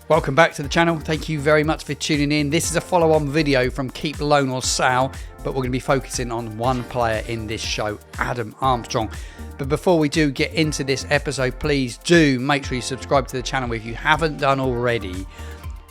Welcome back to the channel. Thank you very much for tuning in. This is a follow-on video from Keep, Loan or Sell, but we're going to be focusing on one player in this show, Adam Armstrong. But before we do get into this episode, please do make sure you subscribe to the channel if you haven't done already.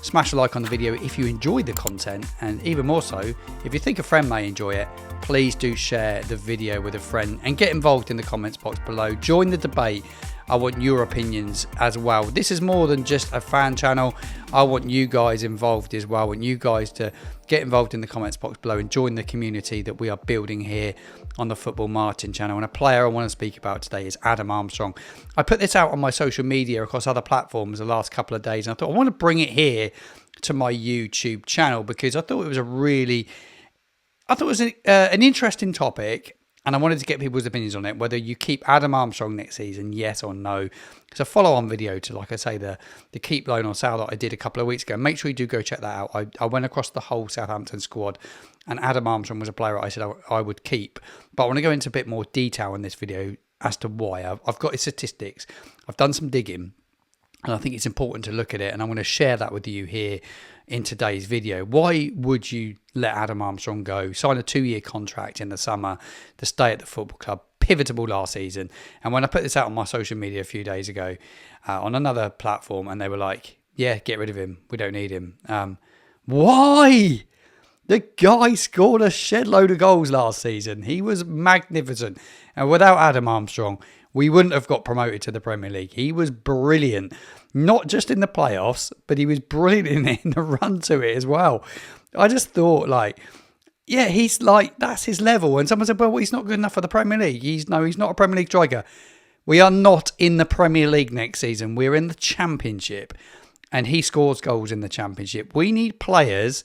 Smash a like on the video if you enjoy the content, and even more so, if you think a friend may enjoy it, please do share the video with a friend and get involved in the comments box below. Join the debate. I want your opinions as well. This is more than just a fan channel. I want you guys involved as well. I want you guys to get involved in the comments box below and join the community that we are building here on the Football Martin channel. And a player I want to speak about today is Adam Armstrong. I put this out on my social media across other platforms the last couple of days, and I thought I want to bring it here to my YouTube channel because I thought it was an interesting topic. And I wanted to get people's opinions on it, whether you keep Adam Armstrong next season, yes or no. It's a follow-on video to, like I say, the Keep, Loan or Sell that I did a couple of weeks ago. Make sure you do go check that out. I went across the whole Southampton squad, and Adam Armstrong was a player I said I would keep. But I want to go into a bit more detail in this video as to why. I've got his statistics. I've done some digging, and I think it's important to look at it. And I'm going to share that with you here in today's video. Why would you let Adam Armstrong go? Sign a 2-year contract in the summer to stay at the football club. Pivotal last season. And when I put this out on my social media a few days ago on another platform, and they were like, yeah, get rid of him. We don't need him. Why? The guy scored a shed load of goals last season. He was magnificent. And without Adam Armstrong, we wouldn't have got promoted to the Premier League. He was brilliant. Not just in the playoffs, but he was brilliant in the run to it as well. I just thought, yeah, he's that's his level. And someone said, well, he's not good enough for the Premier League. He's not a Premier League striker. We are not in the Premier League next season. We're in the Championship. And he scores goals in the Championship. We need players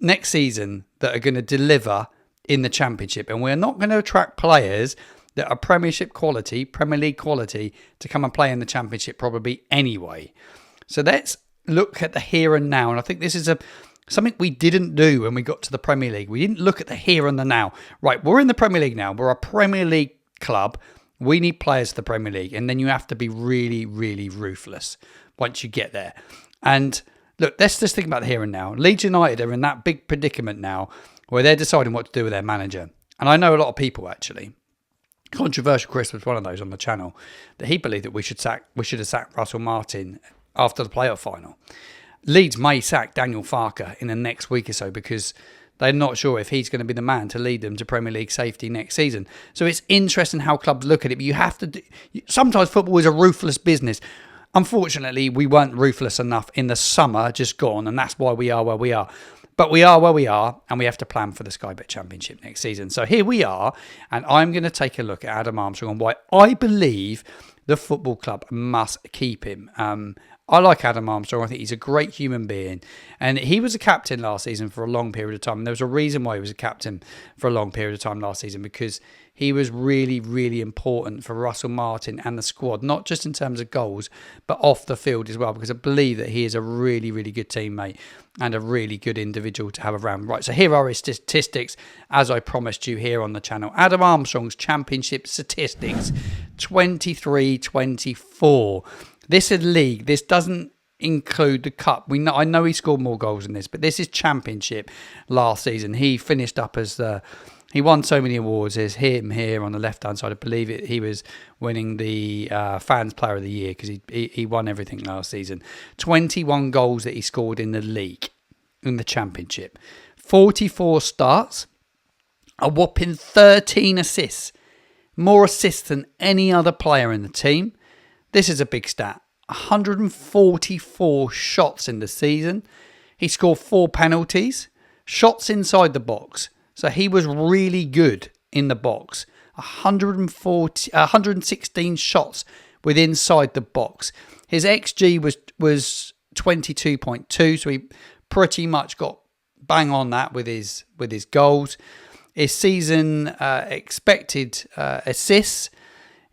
next season that are going to deliver in the Championship. And we're not going to attract players that are Premiership quality, Premier League quality, to come and play in the Championship probably anyway. So let's look at the here and now. And I think this is something we didn't do when we got to the Premier League. We didn't look at the here and the now. Right, we're in the Premier League now. We're a Premier League club. We need players for the Premier League. And then you have to be really, really ruthless once you get there. And look, let's just think about the here and now. Leeds United are in that big predicament now where they're deciding what to do with their manager. And I know a lot of people, actually. Controversial Chris was one of those on the channel, that he believed that we should have sacked Russell Martin after the playoff final. Leeds may sack Daniel Farke in the next week or so because they're not sure if he's going to be the man to lead them to Premier League safety next season. So it's interesting how clubs look at it, but you have to sometimes football is a ruthless business. Unfortunately, we weren't ruthless enough in the summer just gone, and that's why we are where we are. But we are where we are, and we have to plan for the Sky Bet Championship next season. So here we are, and I'm going to take a look at Adam Armstrong and why I believe the football club must keep him. I like Adam Armstrong. I think he's a great human being. And he was a captain last season for a long period of time. And there was a reason why he was a captain for a long period of time last season, because he was really, really important for Russell Martin and the squad, not just in terms of goals, but off the field as well, because I believe that he is a really, really good teammate and a really good individual to have around. Right, so here are his statistics, as I promised you here on the channel. Adam Armstrong's Championship statistics, 23-24. This is league. This doesn't include the cup. I know he scored more goals than this, but this is Championship last season. He finished up as he won so many awards. There's him here on the left-hand side. I believe he was winning the Fans Player of the Year because he won everything last season. 21 goals that he scored in the league, in the Championship. 44 starts, a whopping 13 assists. More assists than any other player in the team. This is a big stat. 144 shots in the season. He scored 4 penalties. Shots inside the box. So he was really good in the box. 116 shots with inside the box. His XG was 22.2. So he pretty much got bang on that with his goals. His season expected assists,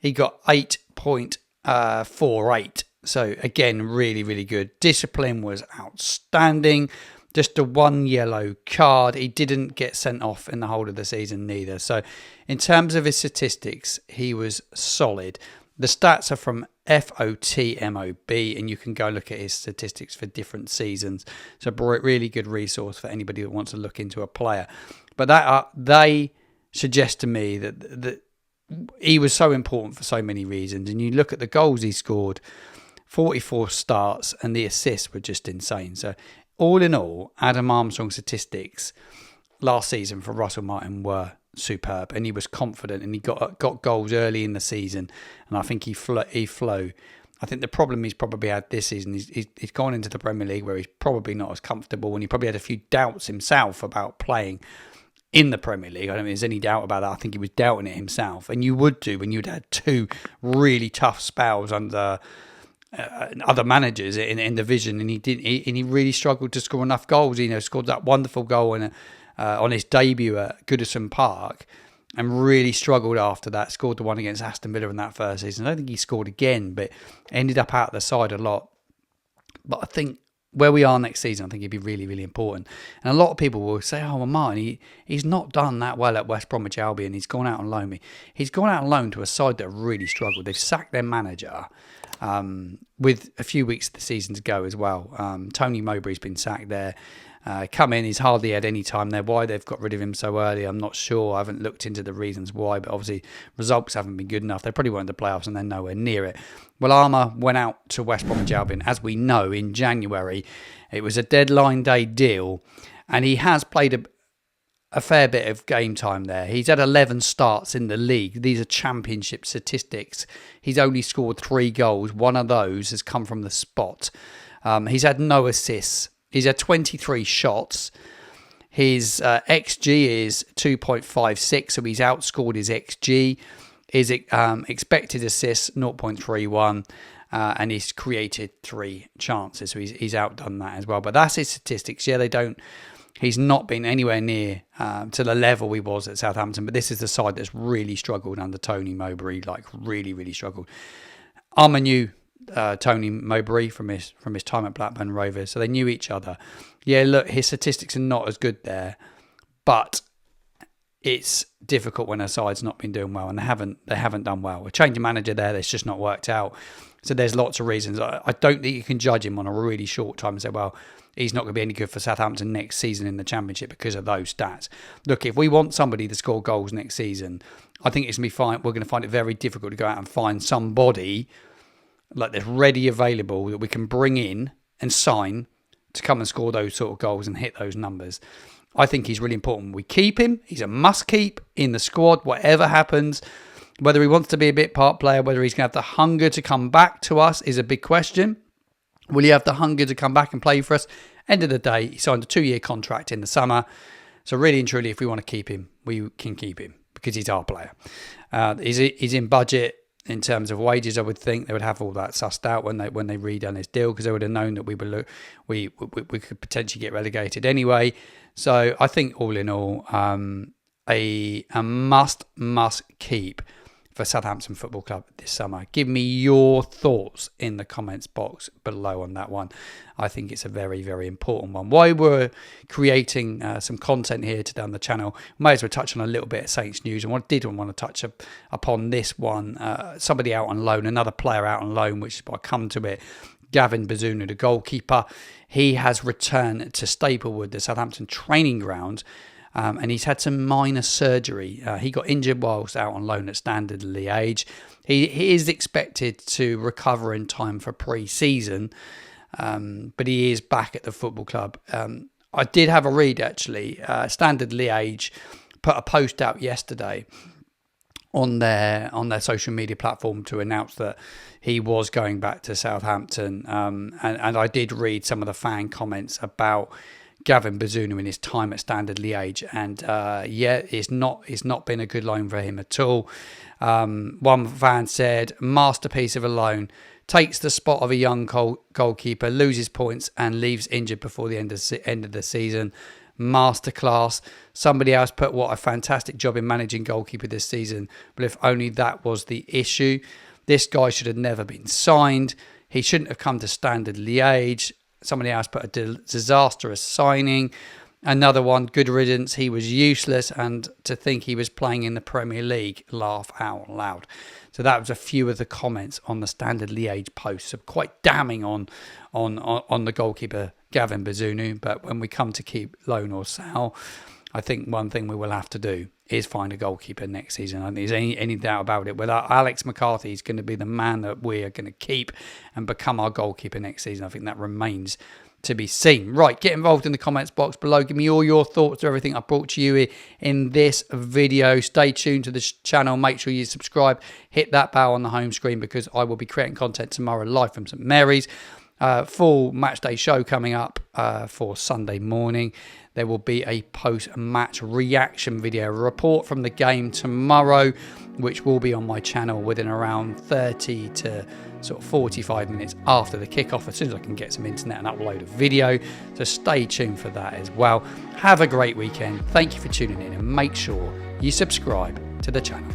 he got 8.48. So again, really, really good. Discipline was outstanding. Just a 1 yellow card. He didn't get sent off in the whole of the season neither. So in terms of his statistics, he was solid. The stats are from FOTMOB, and you can go look at his statistics for different seasons. So really good resource for anybody that wants to look into a player. But they suggest to me that he was so important for so many reasons. And you look at the goals he scored, 44 starts, and the assists were just insane. So all in all, Adam Armstrong's statistics last season for Russell Martin were superb, and he was confident, and he got goals early in the season, and I think he flew. I think the problem he's probably had this season is he's gone into the Premier League where he's probably not as comfortable, and he probably had a few doubts himself about playing in the Premier League. I don't think there's any doubt about that. I think he was doubting it himself, and you would do when you'd had two really tough spells under other managers in the division, and he really struggled to score enough goals. Scored that wonderful goal on his debut at Goodison Park, and really struggled after that. Scored the one against Aston Villa in that first season. I don't think he scored again, but ended up out of the side a lot. But I think where we are next season, I think he'd be really, really important. And a lot of people will say, oh, well, Martin, he's not done that well at West Bromwich Albion. He's gone out on loan. He's gone out on loan to a side that really struggled. They've sacked their manager with a few weeks of the season to go as well. Tony Mowbray's been sacked there. Come in, he's hardly had any time there. Why they've got rid of him so early, I'm not sure. I haven't looked into the reasons why, but obviously results haven't been good enough. They probably weren't in the playoffs, and they're nowhere near it. Well, Armour went out to West Bromwich Albion, as we know, in January. It was a deadline day deal, and he has played a fair bit of game time there. He's had 11 starts in the league. These are championship statistics. He's only scored 3 goals. One of those has come from the spot. He's had no assists. He's had 23 shots. His XG is 2.56, so he's outscored his XG. His expected assists, 0.31, and he's created 3 chances, so he's outdone that as well. But that's his statistics. Yeah, he's not been anywhere near to the level he was at Southampton, but this is the side that's really struggled under Tony Mowbray, like really, really struggled. Armour knew Tony Mowbray from his time at Blackburn Rovers, so they knew each other. Yeah, look, his statistics are not as good there, but it's difficult when a side's not been doing well, and they haven't done well. A change of manager there, that's just not worked out. So there's lots of reasons. I don't think you can judge him on a really short time and say, well, he's not going to be any good for Southampton next season in the Championship because of those stats. Look, if we want somebody to score goals next season, I think it's going to be fine. We're going to find it very difficult to go out and find somebody like this ready available that we can bring in and sign to come and score those sort of goals and hit those numbers. I think he's really important. We keep him. He's a must keep in the squad, whatever happens. Whether he wants to be a bit part player, whether he's going to have the hunger to come back to us is a big question. Will he have the hunger to come back and play for us? End of the day, he signed a 2-year contract in the summer. So really and truly, if we want to keep him, we can keep him because he's our player. He's in budget. In terms of wages, I would think they would have all that sussed out when they redone his deal, because they would have known that we could potentially get relegated anyway. So I think all in all, a must keep for Southampton Football Club this summer. Give me your thoughts in the comments box below on that one. I think it's a very, very important one. While we're creating some content here today on the channel, may as well touch on a little bit of Saints news. And I did want to touch upon this one. Somebody out on loan, another player out on loan, which I come to it. Gavin Bazunu, the goalkeeper. He has returned to Staplewood, the Southampton training ground. And he's had some minor surgery. He got injured whilst out on loan at Standard Liège. He is expected to recover in time for pre-season, but he is back at the football club. I did have a read, actually. Standard Liège put a post out yesterday on their social media platform to announce that he was going back to Southampton. And I did read some of the fan comments about Gavin Bazunu in his time at Standard Liège, and it's not been a good loan for him at all. One fan said, masterpiece of a loan, takes the spot of a young goalkeeper, loses points and leaves injured before the end of the season. Masterclass. Somebody else put, what a fantastic job in managing goalkeeper this season, but if only that was the issue. This guy should have never been signed. He shouldn't have come to Standard Liège. Somebody else put a disastrous signing. Another one, good riddance. He was useless, and to think he was playing in the Premier League, laugh out loud. So that was a few of the comments on the Standard Liège post. So quite damning on the goalkeeper Gavin Bazunu. But when we come to keep, loan or sell, I think one thing we will have to do is find a goalkeeper next season. I don't think there's any doubt about it. Without Alex McCarthy, he's going to be the man that we are going to keep and become our goalkeeper next season. I think that remains to be seen. Right, get involved in the comments box below. Give me all your thoughts on everything I brought to you in this video. Stay tuned to this channel. Make sure you subscribe. Hit that bell on the home screen because I will be creating content tomorrow live from St Mary's. Full match day show coming up for Sunday morning. There will be a post-match reaction video, a report from the game tomorrow, which will be on my channel within around 30 to sort of 45 minutes after the kickoff, as soon as I can get some internet and upload a video. So stay tuned for that as well. Have a great weekend. Thank you for tuning in, and make sure you subscribe to the channel.